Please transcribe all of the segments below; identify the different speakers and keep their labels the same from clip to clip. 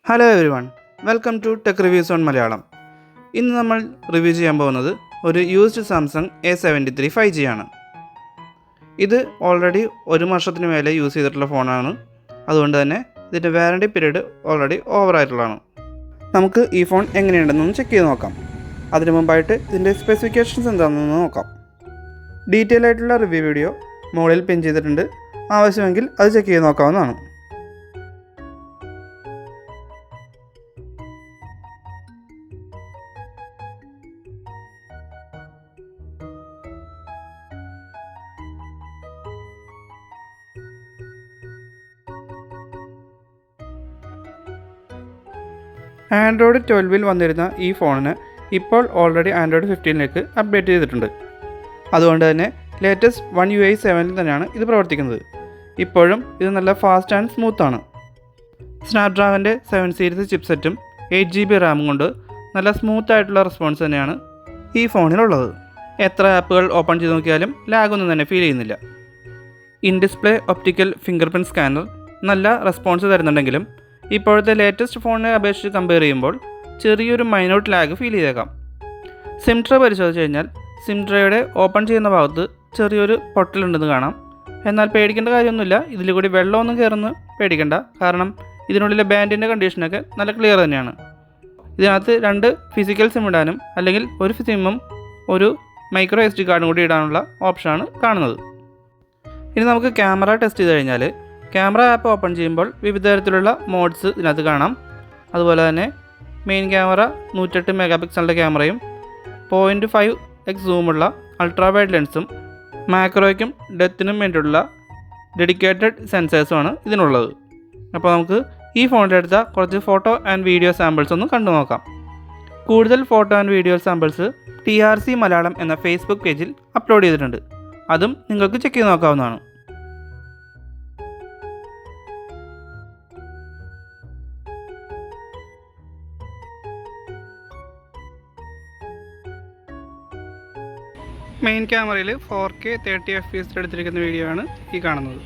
Speaker 1: Hello everyone, welcome to tech reviews on Malayalam. ഇന്ന് നമ്മൾ review ചെയ്യാൻ പോകുന്നത് ഒരു യൂസ്ഡ് സാംസങ് A73 5G ആണ്. ഇത് ഓൾറെഡി 1 വർഷത്തിന് മേലെ യൂസ് ചെയ്തിട്ടുള്ള ഫോണാണ്. അതുകൊണ്ട് തന്നെ ഇതിൻ്റെ വാറണ്ടി പീരീഡ് ഓൾറെഡി ഓവറായിട്ടുള്ളതാണ്. നമുക്ക് ഈ ഫോൺ എങ്ങനെയുണ്ടെന്നൊന്ന് ചെക്ക് ചെയ്ത് നോക്കാം. അതിനു മുമ്പായിട്ട് ഇതിൻ്റെ സ്പെസിഫിക്കേഷൻസ് എന്താണെന്ന് നോക്കാം. ഡീറ്റെയിൽ ആയിട്ടുള്ള റിവ്യൂ വീഡിയോ മുകളിൽ പിൻ ചെയ്തിട്ടുണ്ട്. ആവശ്യമെങ്കിൽ അത് ചെക്ക് ചെയ്ത് നോക്കാവുന്നതാണ്. ആൻഡ്രോയിഡ് 12 വന്നിരുന്ന ഈ ഫോണിന് ഇപ്പോൾ ഓൾറെഡി ആൻഡ്രോയിഡ് 15 അപ്ഡേറ്റ് ചെയ്തിട്ടുണ്ട്. അതുകൊണ്ട് തന്നെ ലേറ്റസ്റ്റ് 1 UI 7 തന്നെയാണ് ഇത് പ്രവർത്തിക്കുന്നത്. ഇപ്പോഴും ഇത് നല്ല ഫാസ്റ്റ് ആൻഡ് സ്മൂത്താണ്. സ്നാപ്ഡ്രാഗൻ്റെ 7 സീരീസ് ചിപ്സെറ്റും 8GB റാമും കൊണ്ട് നല്ല സ്മൂത്ത് ആയിട്ടുള്ള റെസ്പോൺസ് തന്നെയാണ് ഈ ഫോണിലുള്ളത്. എത്ര ആപ്പുകൾ ഓപ്പൺ ചെയ്ത് നോക്കിയാലും ലാഗൊന്നും തന്നെ ഫീൽ ചെയ്യുന്നില്ല. In display optical finger print scanner നല്ല റെസ്പോൺസ് തരുന്നുണ്ടെങ്കിലും ഇപ്പോഴത്തെ ലേറ്റസ്റ്റ് ഫോണിനെ അപേക്ഷിച്ച് കമ്പയർ ചെയ്യുമ്പോൾ ചെറിയൊരു മൈന്യൂട്ട് ലാഗ് ഫീൽ ചെയ്തേക്കാം. സിം ട്രേ പരിശോധിച്ച് കഴിഞ്ഞാൽ സിം ട്രേയുടെ ഓപ്പൺ ചെയ്യുന്ന ഭാഗത്ത് ചെറിയൊരു പൊട്ടലുണ്ടെന്ന് കാണാം. എന്നാൽ പേടിക്കേണ്ട കാര്യമൊന്നുമില്ല. ഇതിൽ കൂടി വെള്ളമൊന്നും കയറുന്ന പേടിക്കേണ്ട. കാരണം ഇതിനുള്ളിലെ ബാൻഡിൻ്റെ കണ്ടീഷനൊക്കെ നല്ല ക്ലിയർ തന്നെയാണ്. ഇതിനകത്ത് 2 ഫിസിക്കൽ സിം ഇടാനും അല്ലെങ്കിൽ ഒരു സിമ്മും ഒരു മൈക്രോ SD കാർഡും കൂടി ഇടാനുള്ള ഓപ്ഷനാണ് കാണുന്നത്. ഇനി നമുക്ക് ക്യാമറ ടെസ്റ്റ് ചെയ്ത് കഴിഞ്ഞാൽ ക്യാമറ ആപ്പ് ഓപ്പൺ ചെയ്യുമ്പോൾ വിവിധ തരത്തിലുള്ള മോഡ്സ് ഇതിനകത്ത് കാണാം. അതുപോലെ തന്നെ മെയിൻ ക്യാമറ 108 മെഗാപിക്സലിൻ്റെ ക്യാമറയും 0.5x സൂമുള്ള അൾട്രാ വൈഡ് ലെൻസും മാക്രോയ്ക്കും ഡെപ്തിനും വേണ്ടിയുള്ള ഡെഡിക്കേറ്റഡ് സെൻസേഴ്സുമാണ് ഇതിനുള്ളത്. അപ്പോൾ നമുക്ക് ഈ ഫോണിൽ എടുത്ത കുറച്ച് ഫോട്ടോ ആൻഡ് വീഡിയോ സാമ്പിൾസ് ഒന്ന് കണ്ടു നോക്കാം. കൂടുതൽ photo and video samples TRC Malayalam എന്ന ഫേസ്ബുക്ക് പേജിൽ അപ്ലോഡ് ചെയ്തിട്ടുണ്ട്. അതും നിങ്ങൾക്ക് ചെക്ക് ചെയ്ത് നോക്കാവുന്നതാണ്. മെയിൻ ക്യാമറയിൽ 4K 30 FPS എടുത്തിരിക്കുന്ന വീഡിയോ ആണ് ഈ കാണുന്നത്.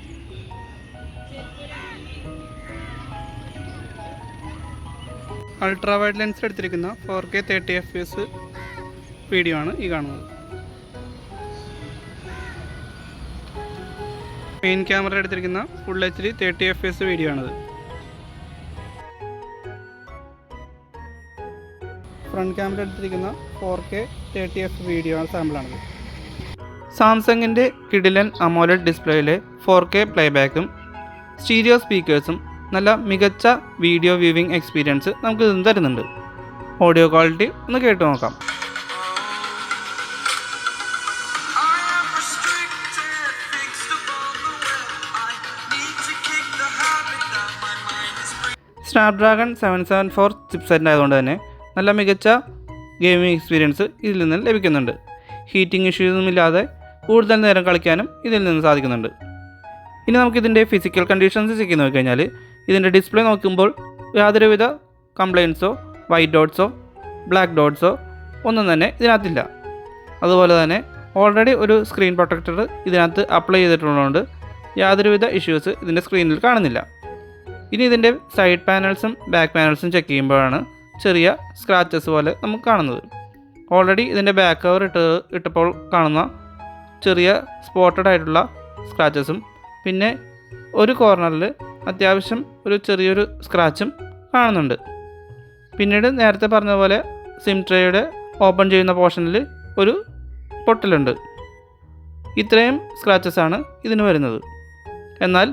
Speaker 1: അൾട്രാ വൈഡ് ലെൻസിൽ എടുത്തിരിക്കുന്ന 4K 30 FPS വീഡിയോ ആണ് ഈ കാണുന്നത്. മെയിൻ ക്യാമറ എടുത്തിരിക്കുന്ന ഫുൾ HD 30 FPS വീഡിയോ ആണിത്. ഫ്രണ്ട് ക്യാമറ എടുത്തിരിക്കുന്ന 4K 30 FPS വീഡിയോ സാമ്പിളാണിത്. സാംസങ്ങിൻ്റെ കിഡിലൻ അമോലെഡ് ഡിസ്പ്ലേയിലെ 4K പ്ലേബാക്കും സ്റ്റീരിയോ സ്പീക്കേഴ്സും നല്ല മികച്ച വീഡിയോ വ്യൂവിംഗ് എക്സ്പീരിയൻസ് നമുക്ക് ഇന്ന് തരുന്നുണ്ട്. ഓഡിയോ ക്വാളിറ്റി ഒന്ന് കേട്ട് നോക്കാം. സ്നാപ്ഡ്രാഗൺ 774 ചിപ്സെറ്റ് ആയതുകൊണ്ട് തന്നെ നല്ല മികച്ച ഗെയിമിംഗ് എക്സ്പീരിയൻസ് ഇതിൽ നിന്ന് ലഭിക്കുന്നുണ്ട്. ഹീറ്റിംഗ് ഇഷ്യൂസൊന്നുമില്ലാതെ കൂടുതൽ നേരം കളിക്കാനും ഇതിൽ നിന്ന് സാധിക്കുന്നുണ്ട്. ഇനി നമുക്കിതിൻ്റെ ഫിസിക്കൽ കണ്ടീഷൻസ് ചെക്ക് ചെയ്ത് നോക്കിക്കഴിഞ്ഞാൽ ഇതിൻ്റെ ഡിസ്പ്ലേ നോക്കുമ്പോൾ യാതൊരുവിധ കംപ്ലയിൻസോ വൈറ്റ് ഡോട്ട്സോ ബ്ലാക്ക് ഡോട്ട്സോ ഒന്നും തന്നെ ഇതിനകത്തില്ല. അതുപോലെ തന്നെ ഓൾറെഡി ഒരു സ്ക്രീൻ പ്രൊട്ടക്ടർ ഇതിനകത്ത് അപ്ലൈ ചെയ്തിട്ടുള്ളതുകൊണ്ട് യാതൊരുവിധ ഇഷ്യൂസ് ഇതിൻ്റെ സ്ക്രീനിൽ കാണുന്നില്ല. ഇനി ഇതിൻ്റെ സൈഡ് പാനൽസും ബാക്ക് പാനൽസും ചെക്ക് ചെയ്യുമ്പോഴാണ് ചെറിയ സ്ക്രാച്ചസ് പോലെ നമുക്ക് കാണുന്നത്. ഓൾറെഡി ഇതിൻ്റെ ബാക്ക് കവർ ഇട്ടപ്പോൾ കാണുന്ന ചെറിയ സ്പോട്ടഡ് ആയിട്ടുള്ള സ്ക്രാച്ചസും പിന്നെ ഒരു കോർണറിൽ അത്യാവശ്യം ഒരു ചെറിയൊരു സ്ക്രാച്ചും കാണുന്നുണ്ട്. പിന്നീട് നേരത്തെ പറഞ്ഞ പോലെ സിം ട്രേയുടെ ഓപ്പൺ ചെയ്യുന്ന പോർഷനിൽ ഒരു പൊട്ടലുണ്ട്. ഇത്രയും സ്ക്രാച്ചസാണ് ഇതിന് വരുന്നത്. എന്നാൽ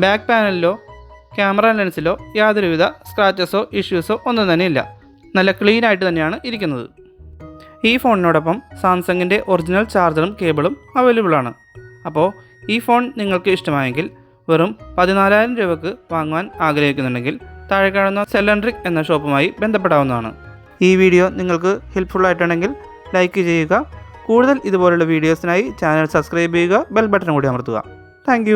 Speaker 1: ബാക്ക് പാനലിലോ ക്യാമറ ലെൻസിലോ യാതൊരുവിധ സ്ക്രാച്ചസോ ഇഷ്യൂസോ ഒന്നും തന്നെ ഇല്ല. നല്ല ക്ലീൻ ആയിട്ട് തന്നെയാണ് ഇരിക്കുന്നത്. ഈ ഫോണിനോടൊപ്പം സാംസങ്ങിൻ്റെ ഒറിജിനൽ ചാർജറും കേബിളും അവൈലബിൾ ആണ്. അപ്പോൾ ഈ ഫോൺ നിങ്ങൾക്ക് ഇഷ്ടമായെങ്കിൽ വെറും 14,000 രൂപയ്ക്ക് വാങ്ങുവാൻ ആഗ്രഹിക്കുന്നുണ്ടെങ്കിൽ താഴെ കാണുന്ന സെല്ലൻട്രിക് എന്ന ഷോപ്പുമായി ബന്ധപ്പെടാവുന്നതാണ്. ഈ വീഡിയോ നിങ്ങൾക്ക് ഹെൽപ്ഫുൾ ആയിട്ടുണ്ടെങ്കിൽ ലൈക്ക് ചെയ്യുക. കൂടുതൽ ഇതുപോലുള്ള വീഡിയോസിനായി ചാനൽ സബ്സ്ക്രൈബ് ചെയ്യുക. ബെൽ ബട്ടൺ കൂടി അമർത്തുക. താങ്ക്